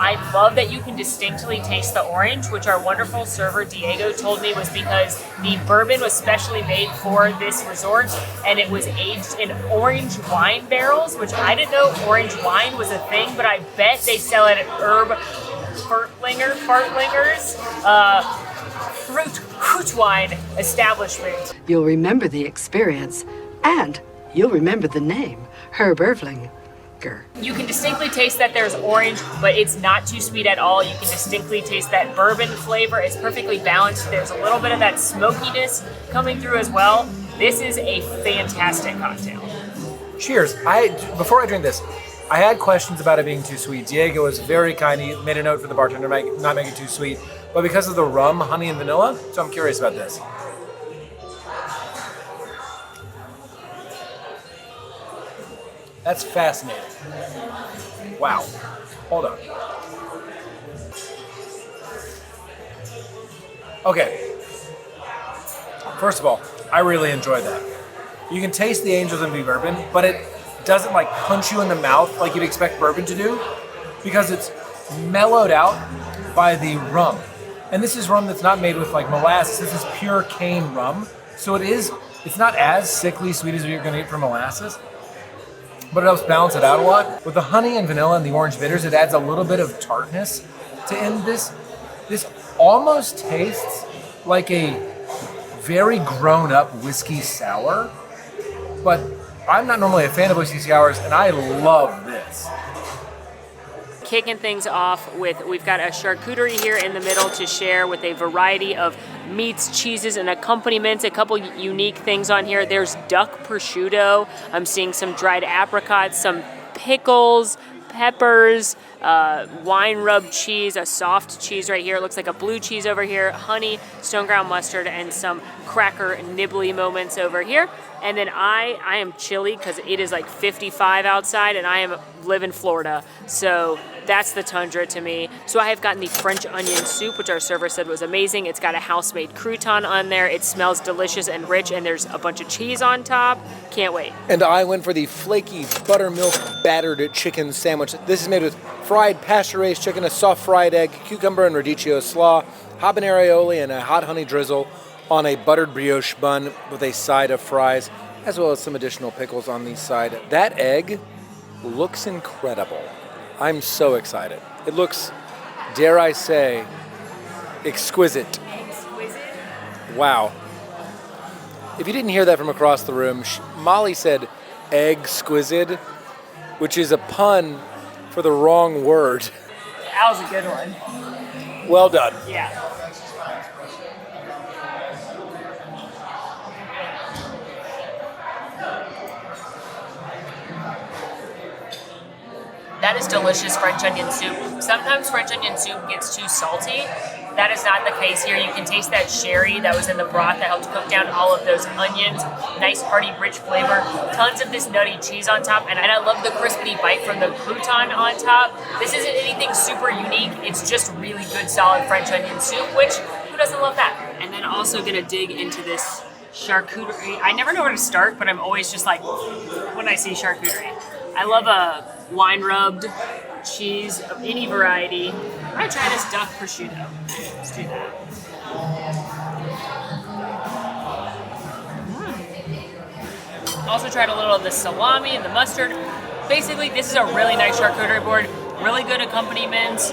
I love that you can distinctly taste the orange, which our wonderful server Diego told me was because the bourbon was specially made for this resort and it was aged in orange wine barrels, which I didn't know orange wine was a thing, but I bet they sell it at Fartlinger's fruit wine establishment. You'll remember the experience, and you'll remember the name, Herb Erflinger. You can distinctly taste that there's orange, but it's not too sweet at all. You can distinctly taste that bourbon flavor. It's perfectly balanced. There's a little bit of that smokiness coming through as well. This is a fantastic cocktail. Cheers. Before I drink this, I had questions about it being too sweet. Diego was very kind. He made a note for the bartender to not make it too sweet. But because of the rum, honey, and vanilla, so I'm curious about this. That's fascinating. Wow. Hold on. Okay. First of all, I really enjoyed that. You can taste the Angel's Envy bourbon, but it doesn't like punch you in the mouth like you'd expect bourbon to do because it's mellowed out by the rum. And this is rum that's not made with like molasses. This is pure cane rum. So it's not as sickly sweet as you're going to get from molasses, but it helps balance it out a lot. With the honey and vanilla and the orange bitters, it adds a little bit of tartness to end this. This almost tastes like a very grown-up whiskey sour, but I'm not normally a fan of whiskey sours, and I love this. Kicking things off with, we've got a charcuterie here in the middle to share with a variety of meats, cheeses, and accompaniments. A couple unique things on here. There's duck prosciutto. I'm seeing some dried apricots, some pickles, peppers, wine rubbed cheese, a soft cheese right here. It looks like a blue cheese over here, honey, stone ground mustard, and some cracker nibbly moments over here. And then I am chilly because it is like 55 outside and live in Florida. So that's the tundra to me. So I have gotten the French onion soup, which our server said was amazing. It's got a house-made crouton on there. It smells delicious and rich, and there's a bunch of cheese on top. Can't wait. And I went for the flaky buttermilk battered chicken sandwich. This is made with fried pasture-raised chicken, a soft fried egg, cucumber and radicchio slaw, habanero aioli, and a hot honey drizzle on a buttered brioche bun with a side of fries, as well as some additional pickles on the side. That egg looks incredible. I'm so excited. It looks, dare I say, exquisite. Exquisite? Wow. If you didn't hear that from across the room, Molly said egg-squizzed, which is a pun for the wrong word. That was a good one. Well done. Yeah. That is delicious French onion soup. Sometimes French onion soup gets too salty. That is not the case here. You can taste that sherry that was in the broth that helped cook down all of those onions. Nice, hearty, rich flavor. Tons of this nutty cheese on top. And I love the crispy bite from the crouton on top. This isn't anything super unique. It's just really good, solid French onion soup, which, who doesn't love that? And then also gonna dig into this charcuterie. I never know where to start, but I'm always just like, when I see charcuterie. I love a wine rubbed cheese of any variety. I'm gonna try this duck prosciutto. Let's do that. Also tried a little of the salami and the mustard. Basically, this is a really nice charcuterie board. Really good accompaniments.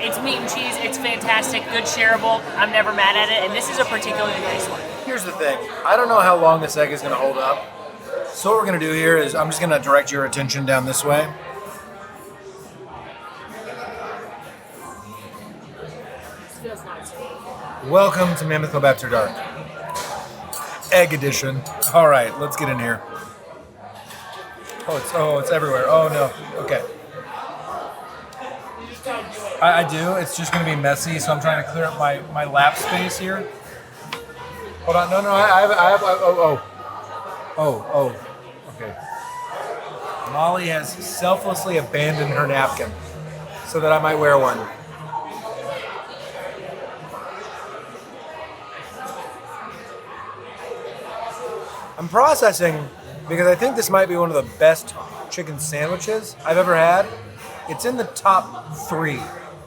It's meat and cheese. It's fantastic. Good shareable. I'm never mad at it. And this is a particularly nice one. Here's the thing. I don't know how long this egg is going to hold up. So what we're going to do here is I'm just going to direct your attention down this way. Feels nice. Welcome to Mammoth Club After Dark. Egg edition. All right, let's get in here. Oh, it's everywhere. Oh no. Okay. I do. It's just going to be messy, so I'm trying to clear up my lap space here. Hold on. No. I have. Oh. Okay. Molly has selflessly abandoned her napkin so that I might wear one. I'm processing because I think this might be one of the best chicken sandwiches I've ever had. It's in the top 3.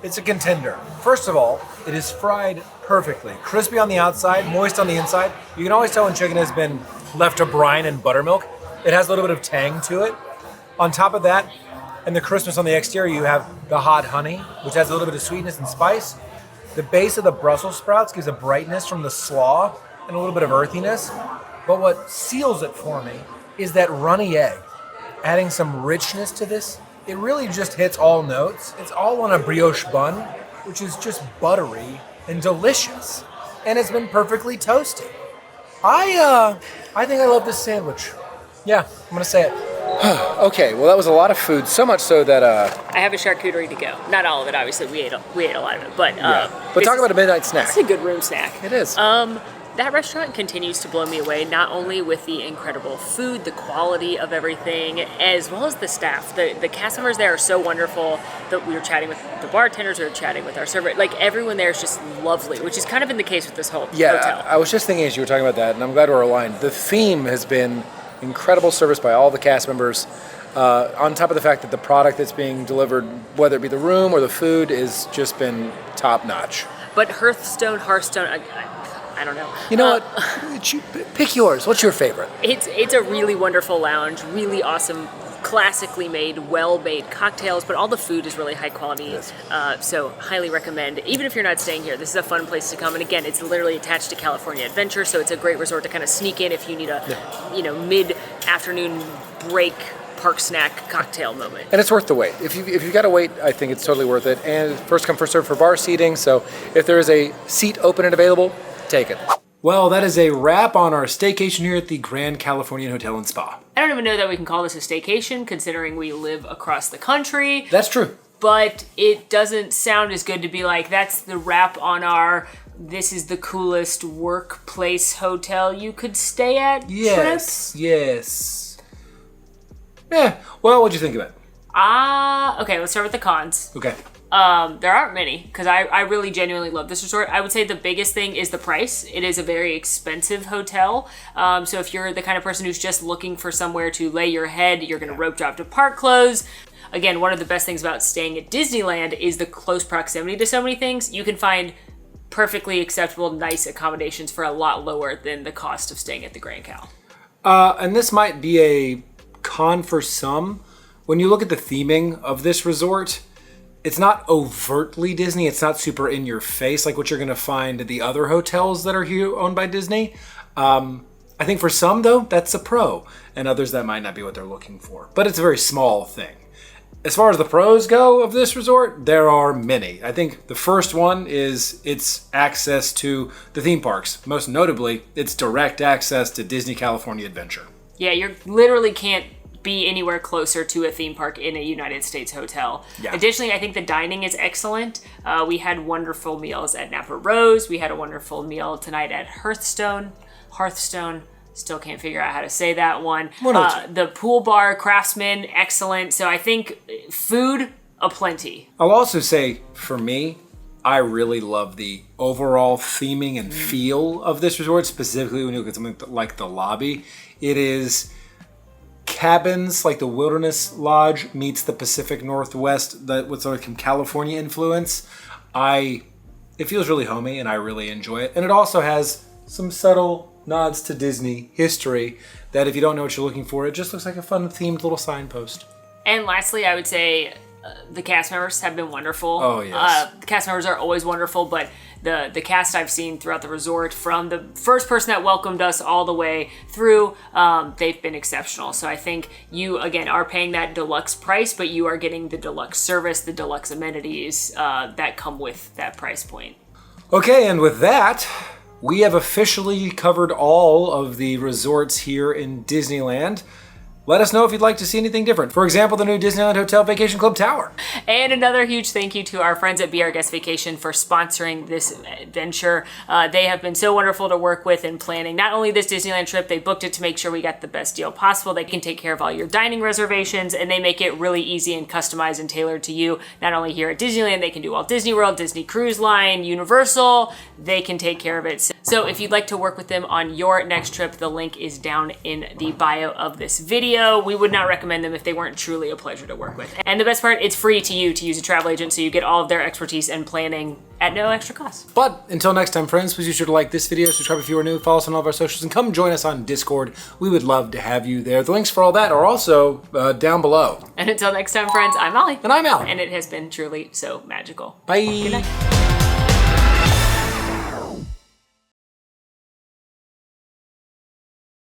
It's a contender. First of all, it is fried perfectly. Crispy on the outside, moist on the inside. You can always tell when chicken has been left to brine in buttermilk. It has a little bit of tang to it. On top of that, and the crispness on the exterior, you have the hot honey, which has a little bit of sweetness and spice. The base of the Brussels sprouts gives a brightness from the slaw and a little bit of earthiness. But what seals it for me is that runny egg. Adding some richness to this, it really just hits all notes. It's all on a brioche bun, which is just buttery and delicious. And it's been perfectly toasted. I think I love this sandwich. Yeah, I'm gonna say it. Okay, well that was a lot of food, so much so that I have a charcuterie to go. Not all of it, obviously. We ate a lot of it, but But talk about a midnight snack. It's a good room snack. It is. That restaurant continues to blow me away, not only with the incredible food, the quality of everything, as well as the staff. The cast members there are so wonderful. That we were chatting with the bartenders, we were chatting with our server. Like, everyone there is just lovely, which is kind of been the case with this whole hotel. I was just thinking as you were talking about that, and I'm glad we're aligned. The theme has been incredible service by all the cast members. On top of the fact that the product that's being delivered, whether it be the room or the food, has just been top notch. But Hearthstone, I don't know. You know what? Pick yours. What's your favorite? It's a really wonderful lounge, really awesome, classically made, well-made cocktails, but all the food is really high quality. Yes. So highly recommend. Even if you're not staying here, this is a fun place to come. And again, it's literally attached to California Adventure, so it's a great resort to kind of sneak in if you need a mid-afternoon break park snack cocktail moment. And it's worth the wait. If you've got to wait, I think it's totally worth it. And first come, first serve for bar seating. So if there is a seat open and available, take it. Well, that is a wrap on our staycation here at the Grand Californian Hotel and Spa. I don't even know that we can call this a staycation, considering we live across the country. That's true. But it doesn't sound as good to be like, that's the wrap on our this is the coolest workplace hotel you could stay at trip. Yes. Yeah, well, what'd you think of it? Okay, let's start with the cons. Okay. There aren't many, because I really genuinely love this resort. I would say the biggest thing is the price. It is a very expensive hotel. So if you're the kind of person who's just looking for somewhere to lay your head, you're going to rope drop to park clothes. Again, one of the best things about staying at Disneyland is the close proximity to so many things. You can find perfectly acceptable, nice accommodations for a lot lower than the cost of staying at the Grand Cal. And this might be a con for some. When you look at the theming of this resort, it's not overtly Disney. It's not super in your face like what you're going to find at the other hotels that are here owned by Disney. I think for some, though, that's a pro. And others, that might not be what they're looking for. But it's a very small thing. As far as the pros go of this resort, there are many. I think the first one is its access to the theme parks. Most notably, its direct access to Disney California Adventure. Yeah, you literally can't be anywhere closer to a theme park in a United States hotel. Yeah. Additionally, I think the dining is excellent. We had wonderful meals at Napa Rose. We had a wonderful meal tonight at Hearthstone. Still can't figure out how to say that one. The pool bar, Craftsman, excellent. So I think food, aplenty. I'll also say, for me, I really love the overall theming and feel of this resort, specifically when you look at something like the lobby. It is cabins like the Wilderness Lodge meets the Pacific Northwest, with sort of California influence. It feels really homey, and I really enjoy it. And it also has some subtle nods to Disney history that if you don't know what you're looking for, it just looks like a fun themed little signpost. And lastly, I would say The cast members have been wonderful. Oh, yes. The cast members are always wonderful, but the cast I've seen throughout the resort, from the first person that welcomed us all the way through, they've been exceptional. So I think you, again, are paying that deluxe price, but you are getting the deluxe service, the deluxe amenities that come with that price point. Okay, and with that, we have officially covered all of the resorts here in Disneyland. Let us know if you'd like to see anything different. For example, the new Disneyland Hotel Vacation Club Tower. And another huge thank you to our friends at Be Our Guest Vacation for sponsoring this adventure. They have been so wonderful to work with in planning not only this Disneyland trip, they booked it to make sure we got the best deal possible. They can take care of all your dining reservations, and they make it really easy and customized and tailored to you. Not only here at Disneyland, they can do Walt Disney World, Disney Cruise Line, Universal. They can take care of it. So if you'd like to work with them on your next trip, the link is down in the bio of this video. We would not recommend them if they weren't truly a pleasure to work with. And the best part, it's free to you to use a travel agent, so you get all of their expertise and planning at no extra cost. But until next time, friends, please be sure to like this video, subscribe if you are new, follow us on all of our socials, and come join us on Discord. We would love to have you there. The links for all that are also down below. And until next time, friends, I'm Molly. And I'm Alan. And it has been truly so magical. Bye. Good night.